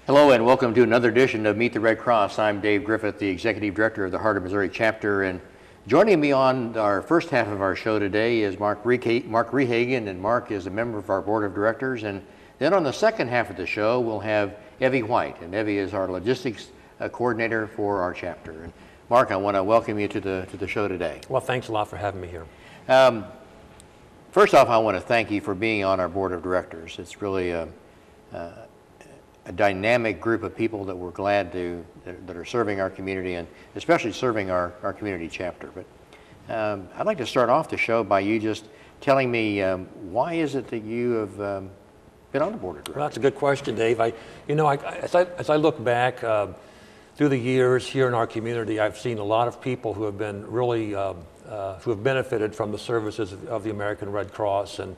Hello and welcome to another edition of Meet the Red Cross. I'm Dave Griffith, the Executive Director of the Heart of Missouri Chapter, and joining me on our first half of our show today is Mark Rehagen, and Mark is a member of our Board of Directors. And then on the second half of the show, we'll have Evie White, and Evie is our Logistics Coordinator for our chapter. And Mark, I want to welcome you to the show today. Well, thanks a lot for having me here. First off, I want to thank you for being on our Board of Directors. It's really a dynamic group of people that we're glad that are serving our community, and especially serving our community chapter. But I'd like to start off the show by you just telling me why is it that you have been on the Board of Directors? Well, that's a good question, Dave. As I look back through the years here in our community, I've seen a lot of people who have been really who have benefited from the services of the American Red Cross, and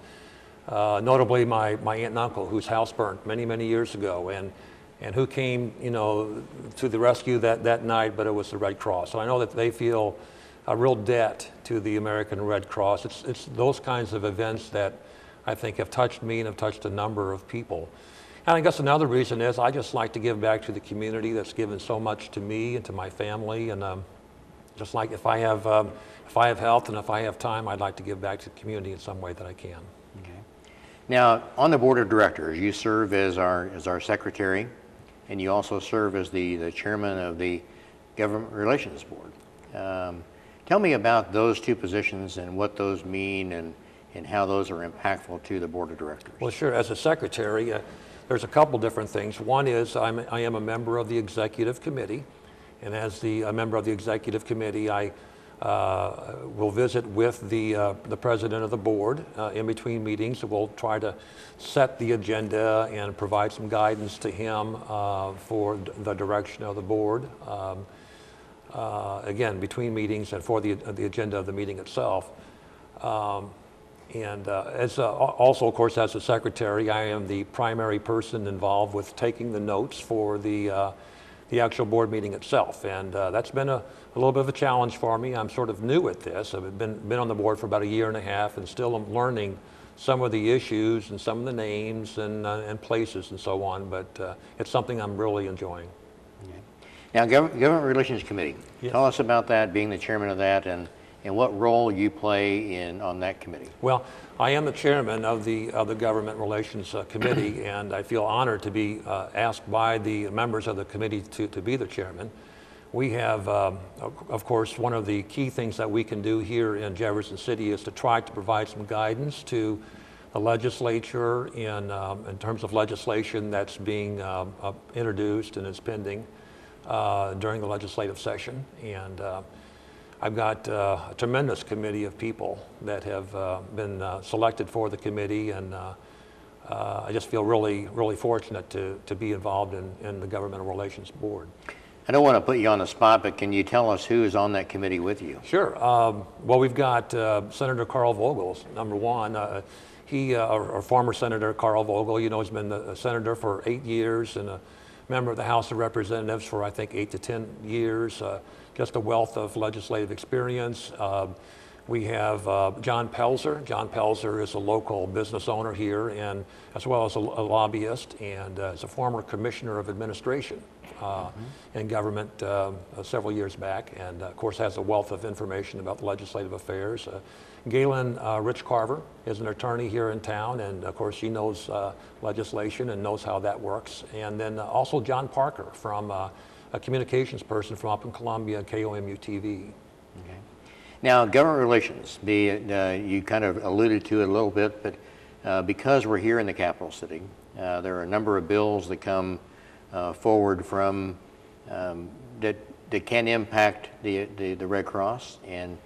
notably my aunt and uncle, whose house burnt many years ago, and who came, to the rescue that night, but it was the Red Cross. So I know that they feel a real debt to the American Red Cross. It's those kinds of events that I think have touched me and have touched a number of people. And I guess another reason is I just like to give back to the community that's given so much to me and to my family, and just like if I have health and if I have time, I'd like to give back to the community in some way that I can. Now, on the Board of Directors, you serve as our secretary, and you also serve as the chairman of the Government Relations Board. Tell me about those two positions and what those mean, and how those are impactful to the Board of Directors. Well, sure. As a secretary, there's a couple different things. One is I am a member of the Executive Committee, and as a member of the Executive Committee, I we'll visit with the president of the board in between meetings. We'll try to set the agenda and provide some guidance to him for the direction of the board. Again, between meetings and for the agenda of the meeting itself. Also, of course, as a secretary, I am the primary person involved with taking the notes for the actual board meeting itself, and that's been a little bit of a challenge for me. I'm sort of new at this. I've been on the board for about a year and a half, and still I'm learning some of the issues and some of the names and places and so on, but it's something I'm really enjoying. Okay. Now, Government Relations Committee, yes. Tell us about that, being the chairman of that, and what role you play on that committee. Well, I am the chairman of the Government Relations Committee, and I feel honored to be asked by the members of the committee to be the chairman. We have, of course, one of the key things that we can do here in Jefferson City is to try to provide some guidance to the legislature in terms of legislation that's being introduced and is pending during the legislative session. And I've got a tremendous committee of people that have been selected for the committee, and I just feel really fortunate to be involved in the Governmental Relations Board. I don't want to put you on the spot, but can you tell us who is on that committee with you? Sure. Well, we've got Senator Carl Vogel, number one. Our former Senator Carl Vogel, has been a senator for 8 years and a member of the House of Representatives for, I think, 8 to 10 years. Just a wealth of legislative experience. We have John Pelzer. John Pelzer is a local business owner here, and as well as a lobbyist, and is a former commissioner of administration in government several years back, and of course has a wealth of information about legislative affairs. Galen Rich Carver is an attorney here in town, and of course she knows legislation and knows how that works. And then also John Parker, from a communications person from up in Columbia, KOMU-TV. Okay. Now, government relations, you kind of alluded to it a little bit, but because we're here in the capital city, there are a number of bills that come forward from that can impact the Red Cross, and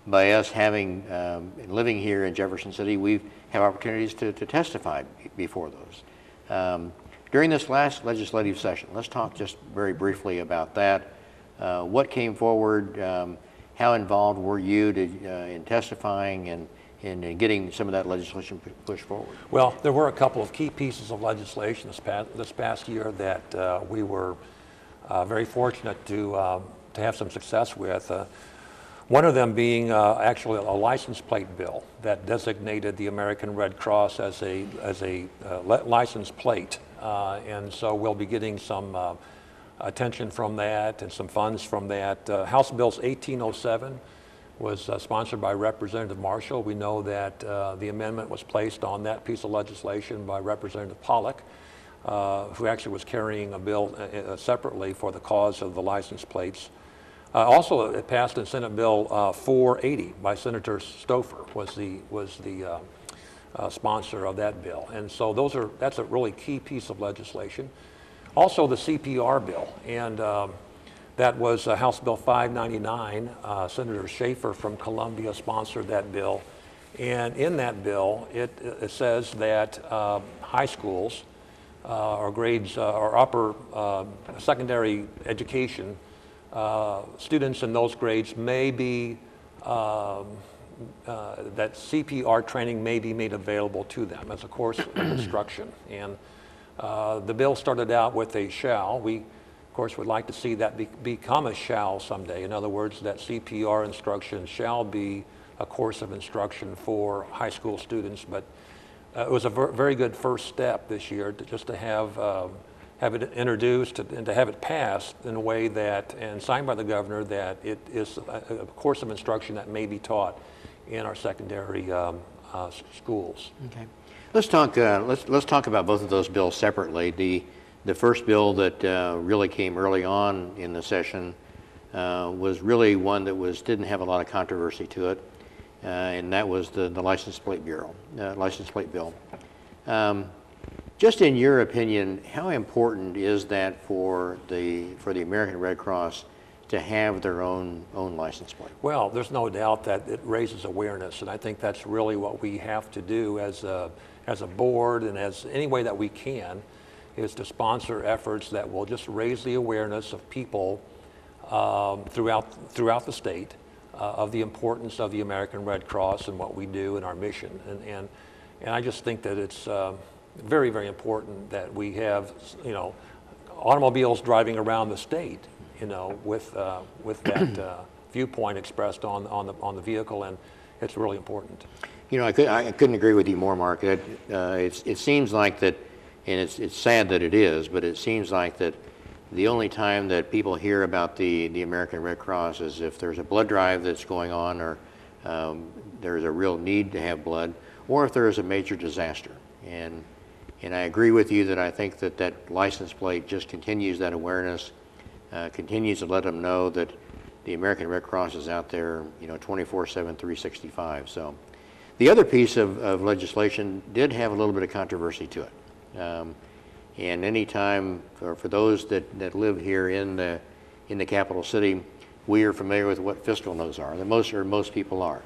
by us living here in Jefferson City, we have opportunities to testify before those. During this last legislative session, let's talk just very briefly about that. What came forward? How involved were you in testifying and in getting some of that legislation pushed forward? Well, there were a couple of key pieces of legislation this past year that we were very fortunate to have some success with. One of them being actually a license plate bill that designated the American Red Cross as a license plate. And so we'll be getting some attention from that and some funds from that. House Bills 1807 was sponsored by Representative Marshall. We know that the amendment was placed on that piece of legislation by Representative Pollock, who actually was carrying a bill separately for the cause of the license plates. Also, it passed in Senate Bill 480 by Senator Stouffer was the sponsor of that bill. And so that's a really key piece of legislation. Also, the CPR bill, and that was House Bill 599. Senator Schaefer from Columbia sponsored that bill. And in that bill, it says that high schools or grades or upper secondary education, students in those grades may be, that CPR training may be made available to them as a course of instruction. And the bill started out with a shall. We, of course, would like to see that become a shall someday. In other words, that CPR instruction shall be a course of instruction for high school students. But it was a very good first step this year just to have it introduced and to have it passed in a way that, and signed by the governor, that it is a course of instruction that may be taught in our secondary schools. Okay. Let's talk about both of those bills separately. The first bill that really came early on in the session was really one that didn't have a lot of controversy to it, and that was the license plate bill. Just in your opinion, how important is that for the American Red Cross to have their own license plate? Well, there's no doubt that it raises awareness, and I think that's really what we have to do as a board and as any way that we can, is to sponsor efforts that will just raise the awareness of people throughout the state of the importance of the American Red Cross and what we do in our mission. And I just think that it's very, very important that we have, automobiles driving around the state, with that viewpoint expressed on the vehicle, and it's really important. I couldn't agree with you more, Mark. It seems like that, and it's sad that it is, but it seems like that the only time that people hear about the American Red Cross is if there's a blood drive that's going on, or there's a real need to have blood, or if there is a major disaster. And I agree with you that I think that license plate just continues that awareness, continues to let them know that the American Red Cross is out there, 24/7, 365. So the other piece of legislation did have a little bit of controversy to it. And any time, for those that live here in the capital city, we are familiar with what fiscal notes are. Most people are.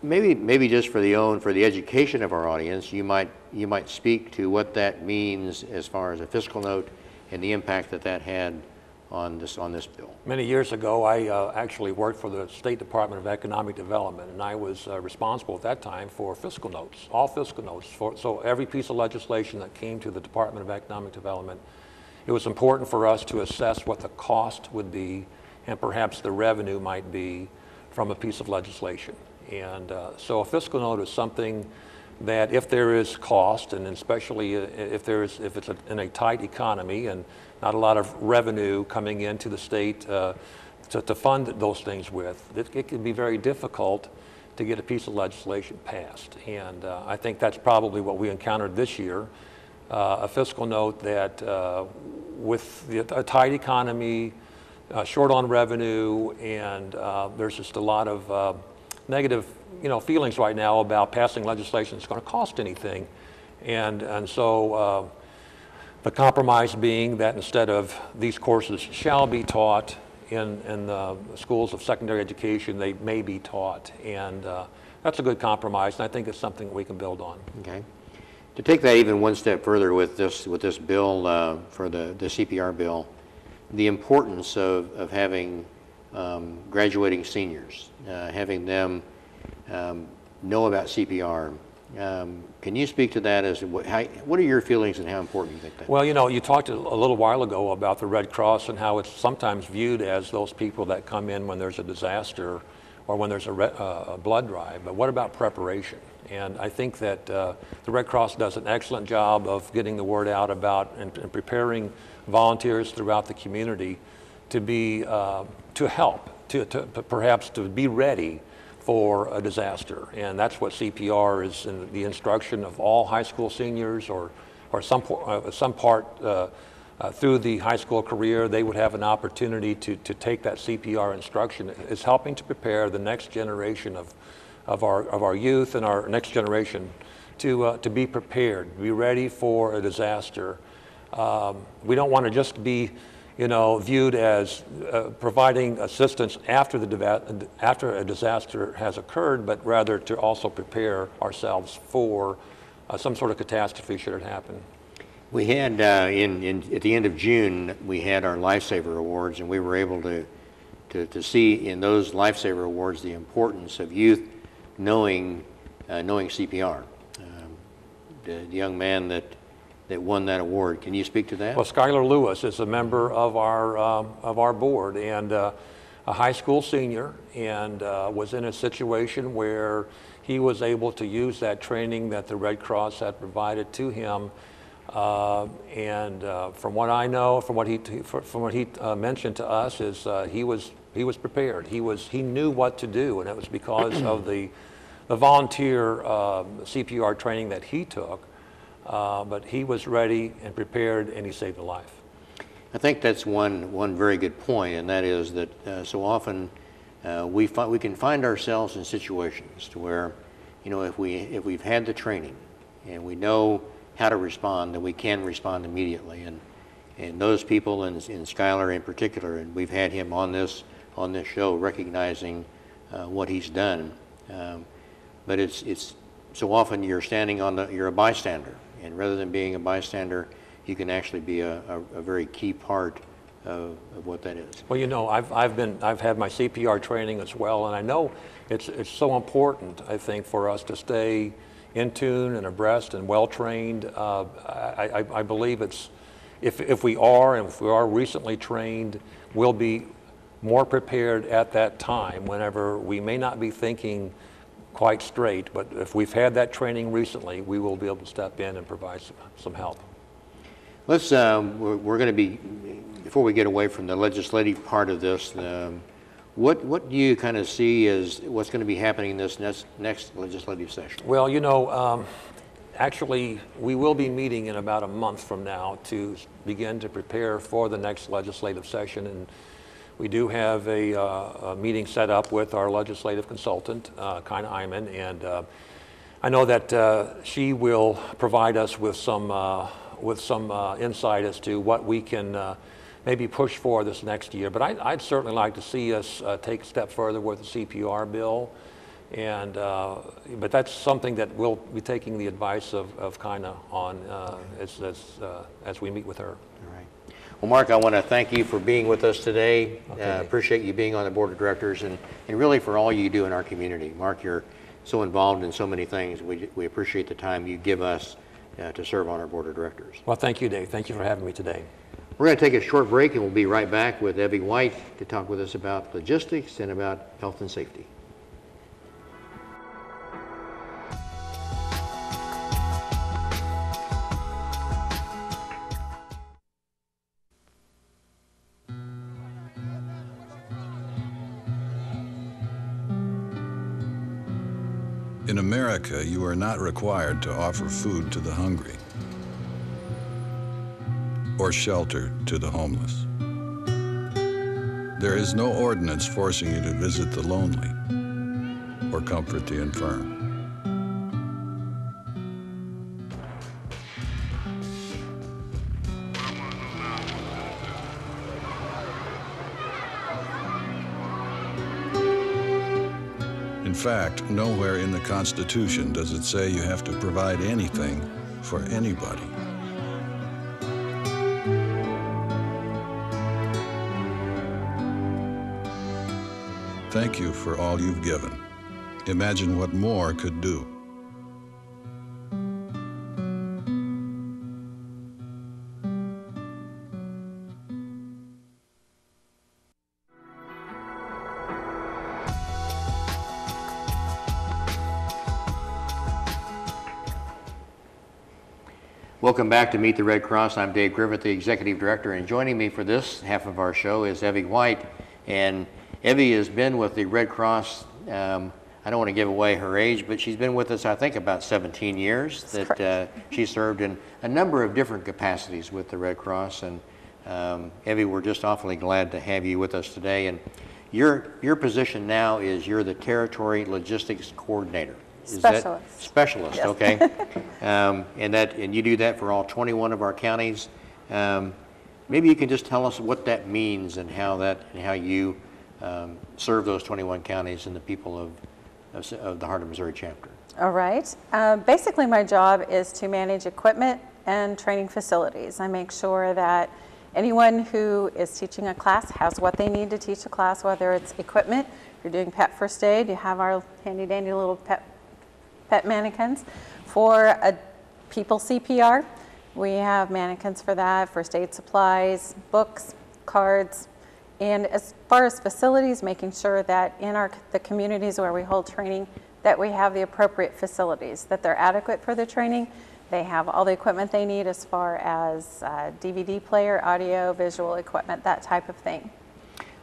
Maybe just for the education of our audience, you might speak to what that means as far as a fiscal note and the impact that had on this bill. Many years ago, I actually worked for the State Department of Economic Development, and I was responsible at that time for fiscal notes, all fiscal notes. So every piece of legislation that came to the Department of Economic Development, it was important for us to assess what the cost would be and perhaps the revenue might be from a piece of legislation. And so a fiscal note is something that, if there is cost, and especially if it's in a tight economy and not a lot of revenue coming into the state to fund those things with, it can be very difficult to get a piece of legislation passed. And I think that's probably what we encountered this year, a fiscal note that with a tight economy, short on revenue, and there's just a lot of negative, feelings right now about passing legislation that's going to cost anything, and so the compromise being that instead of these courses shall be taught in the schools of secondary education, they may be taught, and that's a good compromise, and I think it's something we can build on. Okay. To take that even one step further with this bill for the CPR bill, the importance of having graduating seniors, having them know about CPR, Can you speak to that? What are your feelings and how important you think that? Well, you know, you talked a little while ago about the Red Cross and how it's sometimes viewed as those people that come in when there's a disaster or when there's a blood drive. But what about preparation? And I think that the Red Cross does an excellent job of getting the word out about and preparing volunteers throughout the community to be to help, to perhaps to be ready for a disaster. And that's what CPR is, in the instruction of all high school seniors or some part through the high school career. They would have an opportunity to take that CPR instruction. It's helping to prepare the next generation of our youth and our next generation to be prepared, be ready for a disaster. We don't want to just be, you know, viewed as providing assistance after a disaster has occurred, but rather to also prepare ourselves for some sort of catastrophe should it happen. We had at the end of June, we had our Lifesaver Awards, and we were able to see in those Lifesaver Awards the importance of youth knowing CPR. The young man that won that award. Can you speak to that? Well, Skylar Lewis is a member of our board and a high school senior, and was in a situation where he was able to use that training that the Red Cross had provided to him. From what I know, from what he mentioned to us, is he was prepared. He knew what to do, and it was because of the volunteer CPR training that he took. But he was ready and prepared, and he saved a life. I think that's one very good point, and that is that so often we can find ourselves in situations to where, you know, if we've had the training and we know how to respond, then we can respond immediately. And those people, and Skylar in particular, and we've had him on this show recognizing what he's done. But it's so often you're a bystander. And rather than being a bystander, you can actually be a very key part of what that is. Well, you know, I've had my CPR training as well, and I know it's so important, I think, for us to stay in tune and abreast and well trained. I believe if we are recently trained, we'll be more prepared at that time whenever we may not be thinking quite straight, but if we've had that training recently, we will be able to step in and provide some help. Let's, we're going to be, before we get away from the legislative part of this, what do you kind of see as what's going to be happening in this next legislative session? Well, you know, actually, we will be meeting in about a month from now to begin to prepare for the next legislative session, and we do have a meeting set up with our legislative consultant, Kina Iman, and I know that she will provide us with some insight as to what we can maybe push for this next year. But I'd certainly like to see us take a step further with the CPR bill, and but that's something that we'll be taking the advice of Kina on as we meet with her. All right. Well, Mark, I want to thank you for being with us today. Okay. Appreciate you being on the board of directors and really for all you do in our community. Mark, you're so involved in so many things. We appreciate the time you give us to serve on our board of directors. Well, thank you, Dave. Thank you for having me today. We're going to take a short break, and we'll be right back with Evie White to talk with us about logistics and about health and safety. In America, you are not required to offer food to the hungry or shelter to the homeless. There is no ordinance forcing you to visit the lonely or comfort the infirm. In fact, nowhere in the Constitution does it say you have to provide anything for anybody. Thank you for all you've given. Imagine what more could do. Welcome back to Meet the Red Cross. I'm Dave Griffith, the Executive Director, and joining me for this half of our show is Evie White. And Evie has been with the Red Cross, I don't want to give away her age, but she's been with us, I think, about 17 years. She served in a number of different capacities with the Red Cross. And Evie, we're just awfully glad to have you with us today. And your position now is you're the Territory Logistics Coordinator. Specialist, yes. Okay. And you do that for all 21 of our counties. Maybe you can just tell us what that means and how you serve those 21 counties and the people of the Heart of Missouri chapter. All right. Basically, my job is to manage equipment and training facilities. I make sure that anyone who is teaching a class has what they need to teach a class, whether it's equipment, if you're doing pet first aid, you have our handy dandy little pet mannequins. For a people CPR, we have mannequins for that, first aid supplies, books, cards, and as far as facilities, making sure that in the communities where we hold training, that we have the appropriate facilities, that they're adequate for the training, they have all the equipment they need as far as DVD player, audio, visual equipment, that type of thing.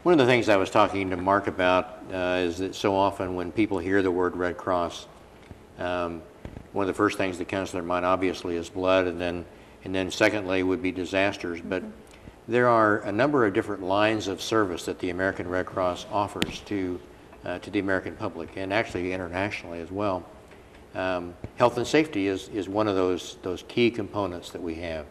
One of the things I was talking to Mark about is that so often when people hear the word Red Cross, one of the first things that comes to their mind obviously is blood, and then secondly would be disasters. But there are a number of different lines of service that the American Red Cross offers to the American public, and actually internationally as well. Health and safety is one of those key components that we have.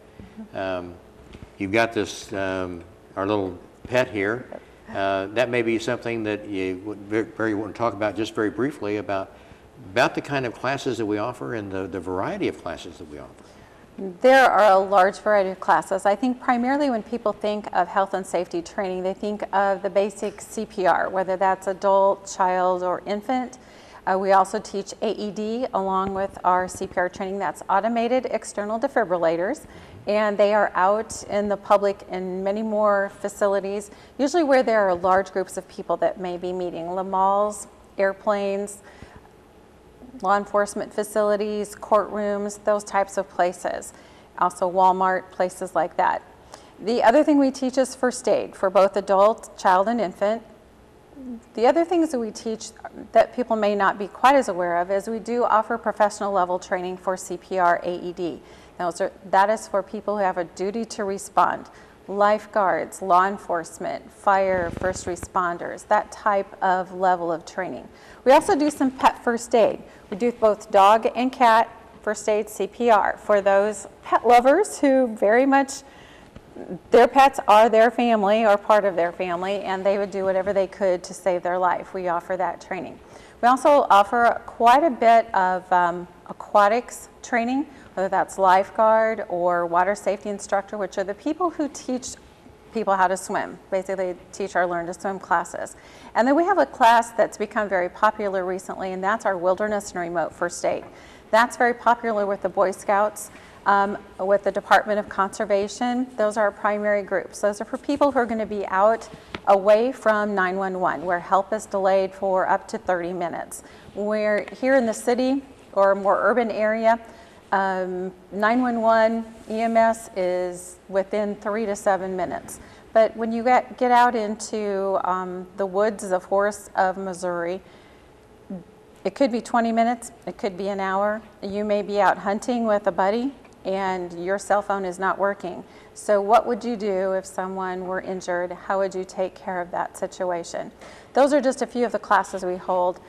You've got this our little pet here. That may be something that you would want to talk about just very briefly about the kind of classes that we offer and the variety of classes that we offer. There are a large variety of classes. I think primarily when people think of health and safety training, they think of the basic CPR, whether that's adult, child, or infant. We also teach AED along with our CPR training. That's automated external defibrillators, and they are out in the public in many more facilities, usually where there are large groups of people that may be meeting, malls, airplanes, law enforcement facilities, courtrooms, those types of places. Also Walmart, places like that. The other thing we teach is first aid for both adult, child, and infant. The other things that we teach that people may not be quite as aware of is we do offer professional level training for CPR AED. That is for people who have a duty to respond. Lifeguards, law enforcement, fire, first responders, that type of level of training. We also do some pet first aid. We do both dog and cat first aid CPR for those pet lovers who very much, their pets are their family or part of their family, and they would do whatever they could to save their life. We offer that training. We also offer quite a bit of aquatics training, whether that's lifeguard or water safety instructor, which are the people who teach people how to swim. Basically, teach our Learn to Swim classes. And then we have a class that's become very popular recently, and that's our Wilderness and Remote First Aid. That's very popular with the Boy Scouts, with the Department of Conservation. Those are our primary groups. Those are for people who are going to be out away from 911, where help is delayed for up to 30 minutes. We're here in the city or more urban area, 911 EMS is within 3 to 7 minutes. But when you get out into the woods, the forests of Missouri, it could be 20 minutes, it could be an hour. You may be out hunting with a buddy and your cell phone is not working. So what would you do if someone were injured? How would you take care of that situation? Those are just a few of the classes we hold.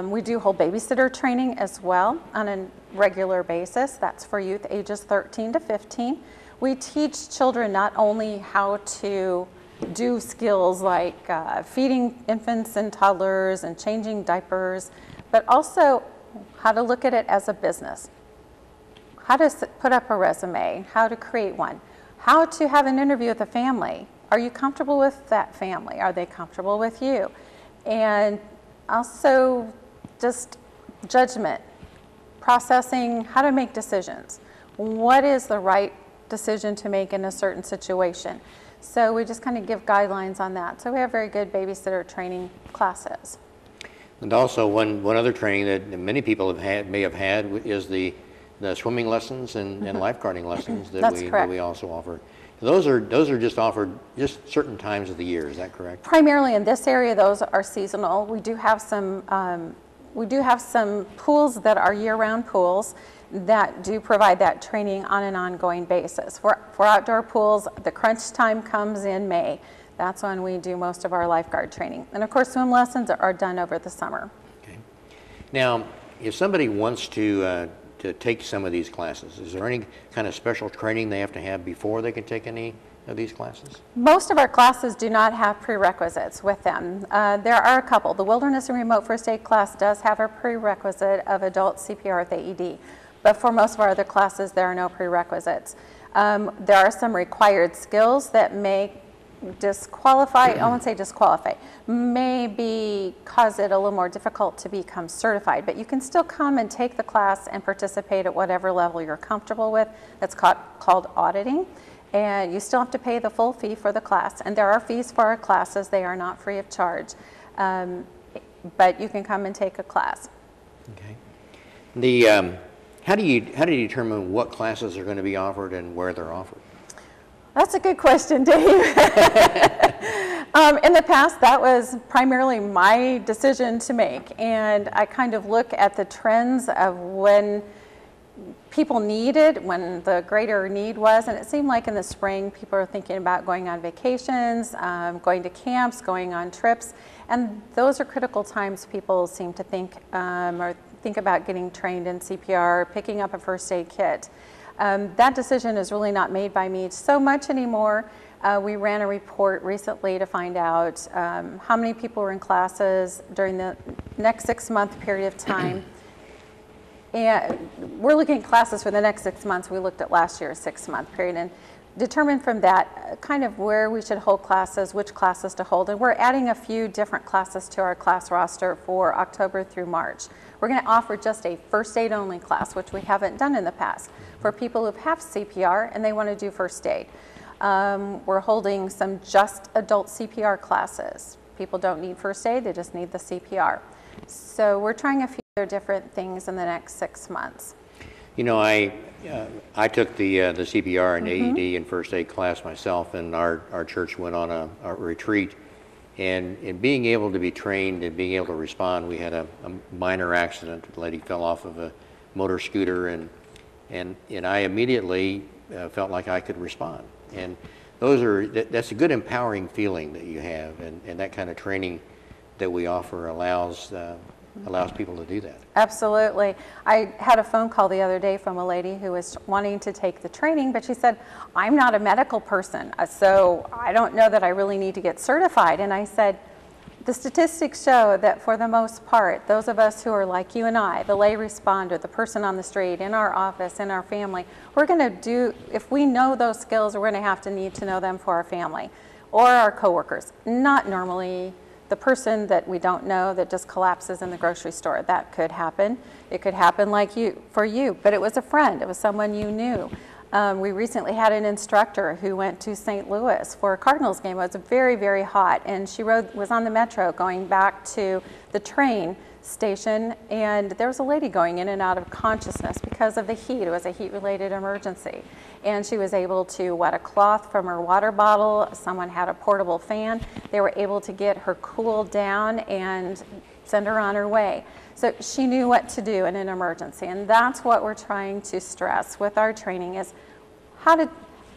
We do hold babysitter training as well on a regular basis. That's for youth ages 13 to 15. We teach children not only how to do skills like feeding infants and toddlers and changing diapers, but also how to look at it as a business, how to put up a resume, how to create one, how to have an interview with a family. Are you comfortable with that family? Are they comfortable with you? And also just judgment, processing, how to make decisions. What is the right decision to make in a certain situation? So we just kind of give guidelines on that. So we have very good babysitter training classes. And also one other training that many people may have had is the the swimming lessons and lifeguarding lessons that That's that correct. we also offer. Those are just offered just certain times of the year. Is that correct? Primarily in this area, those are seasonal. We do have some pools that are year-round pools that do provide that training on an ongoing basis. For outdoor pools, the crunch time comes in May. That's when we do most of our lifeguard training. And of course, swim lessons are done over the summer. Okay. Now, if somebody wants to take some of these classes, is there any kind of special training they have to have before they can take any of these classes? Most of our classes do not have prerequisites with them. There are a couple. The Wilderness and Remote First Aid class does have a prerequisite of adult CPR with AED, but for most of our other classes, there are no prerequisites. There are some required skills that may disqualify, I won't say disqualify, maybe cause it a little more difficult to become certified, but you can still come and take the class and participate at whatever level you're comfortable with. That's called auditing, and you still have to pay the full fee for the class, and there are fees for our classes. They are not free of charge, but you can come and take a class. Okay. How do you determine what classes are going to be offered and where they're offered? That's a good question, Dave. In the past, that was primarily my decision to make, and I kind of look at the trends of when people needed, when the greater need was, and it seemed like in the spring people are thinking about going on vacations, going to camps, going on trips, and those are critical times people seem to think about getting trained in CPR, picking up a first aid kit. That decision is really not made by me so much anymore. We ran a report recently to find out how many people were in classes during the next 6-month period of time. And we're looking at classes for the next 6 months. We looked at last year's 6-month period and determined from that kind of where we should hold classes, which classes to hold. And we're adding a few different classes to our class roster for October through March. We're going to offer just a first aid only class, which we haven't done in the past, for people who have CPR and they want to do first aid. We're holding some just adult CPR classes. People don't need first aid, they just need the CPR. So we're trying a few other different things in the next 6 months. You know, I took the CPR and AED and first aid class myself, and our church went on a retreat. And in being able to be trained and being able to respond, we had a minor accident. The lady fell off of a motor scooter, and I immediately felt like I could respond. And that's a good empowering feeling that you have, and that kind of training that we offer allows people to do that. Absolutely. I had a phone call the other day from a lady who was wanting to take the training, but she said, I'm not a medical person, so I don't know that I really need to get certified. And I said, the statistics show that for the most part, those of us who are like you and I, the lay responder, the person on the street, in our office, in our family, we're going to do, if we know those skills, we're going to need to know them for our family or our coworkers. Not normally the person that we don't know that just collapses in the grocery store. That could happen. It could happen like for you, but it was a friend. It was someone you knew. We recently had an instructor who went to St. Louis for a Cardinals game. It was very, very hot, and she was on the metro going back to the train station, and there was a lady going in and out of consciousness because of the heat. It was a heat-related emergency, and she was able to wet a cloth from her water bottle. Someone had a portable fan. They were able to get her cooled down and send her on her way. So she knew what to do in an emergency, and that's what we're trying to stress with our training is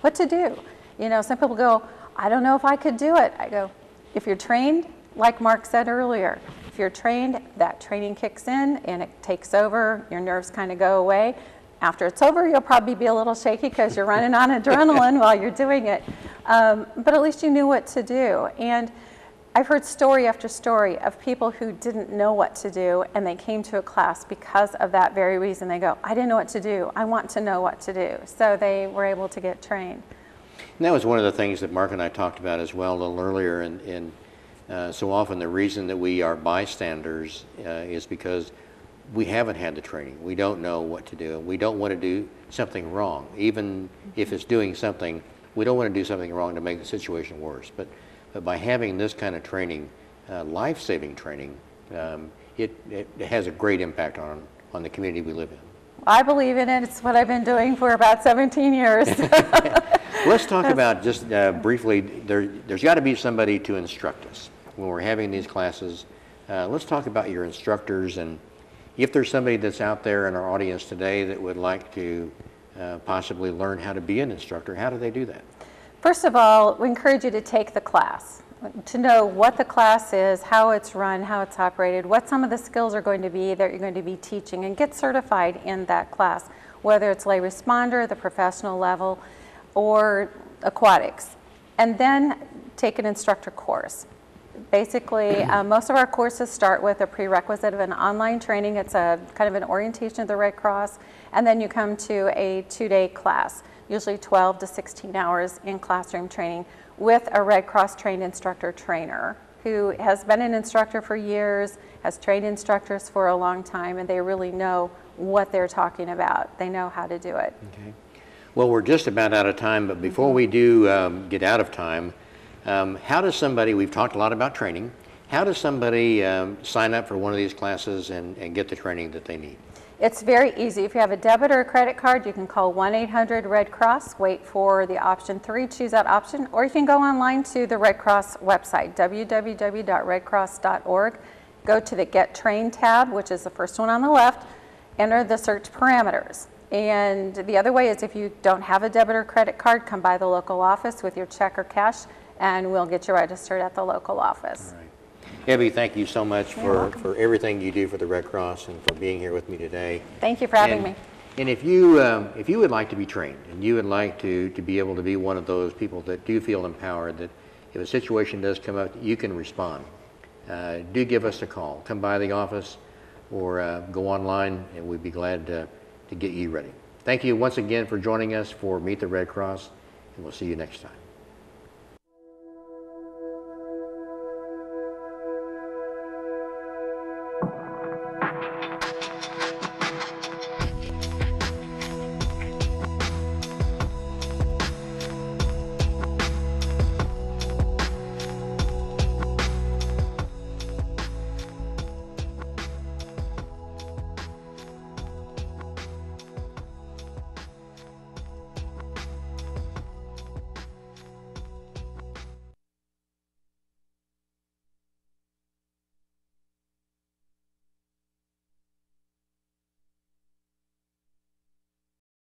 what to do. You know, some people go, I don't know if I could do it. I go, if you're trained, like Mark said earlier, if you're trained, that training kicks in and it takes over, your nerves kind of go away. After it's over, you'll probably be a little shaky because you're running on adrenaline while you're doing it. But at least you knew what to do. And I've heard story after story of people who didn't know what to do and they came to a class because of that very reason. They go, I didn't know what to do. I want to know what to do. So they were able to get trained. And that was one of the things that Mark and I talked about as well a little earlier. And so often the reason that we are bystanders is because we haven't had the training. We don't know what to do. We don't want to do something wrong. Even if it's doing something, we don't want to do something wrong to make the situation worse. But by having this kind of training, life-saving training, it has a great impact on the community we live in. I believe in it. It's what I've been doing for about 17 years. Let's talk about just briefly, there's got to be somebody to instruct us when we're having these classes. Let's talk about your instructors, and if there's somebody that's out there in our audience today that would like to possibly learn how to be an instructor, how do they do that? First of all, we encourage you to take the class, to know what the class is, how it's run, how it's operated, what some of the skills are going to be that you're going to be teaching, and get certified in that class, whether it's lay responder, the professional level, or aquatics. And then take an instructor course. Basically, most of our courses start with a prerequisite of an online training. It's a kind of an orientation of the Red Cross, and then you come to a 2-day class, usually 12 to 16 hours in classroom training with a Red Cross trained instructor trainer who has been an instructor for years, has trained instructors for a long time, and they really know what they're talking about. They know how to do it. Okay. Well, we're just about out of time, but before we do get out of time, how does somebody, we've talked a lot about training, how does somebody sign up for one of these classes and get the training that they need? It's very easy. If you have a debit or a credit card, you can call 1-800-RED-CROSS, wait for the option 3, choose that option, or you can go online to the Red Cross website, www.redcross.org, go to the Get Trained tab, which is the first one on the left, enter the search parameters. And the other way is if you don't have a debit or credit card, come by the local office with your check or cash, and we'll get you registered at the local office. All right. Evie, thank you so much for everything you do for the Red Cross and for being here with me today. Thank you for having me. And if you would like to be trained and you would like to be able to be one of those people that do feel empowered, that if a situation does come up, you can respond, do give us a call. Come by the office or go online, and we'd be glad to get you ready. Thank you once again for joining us for Meet the Red Cross, and we'll see you next time.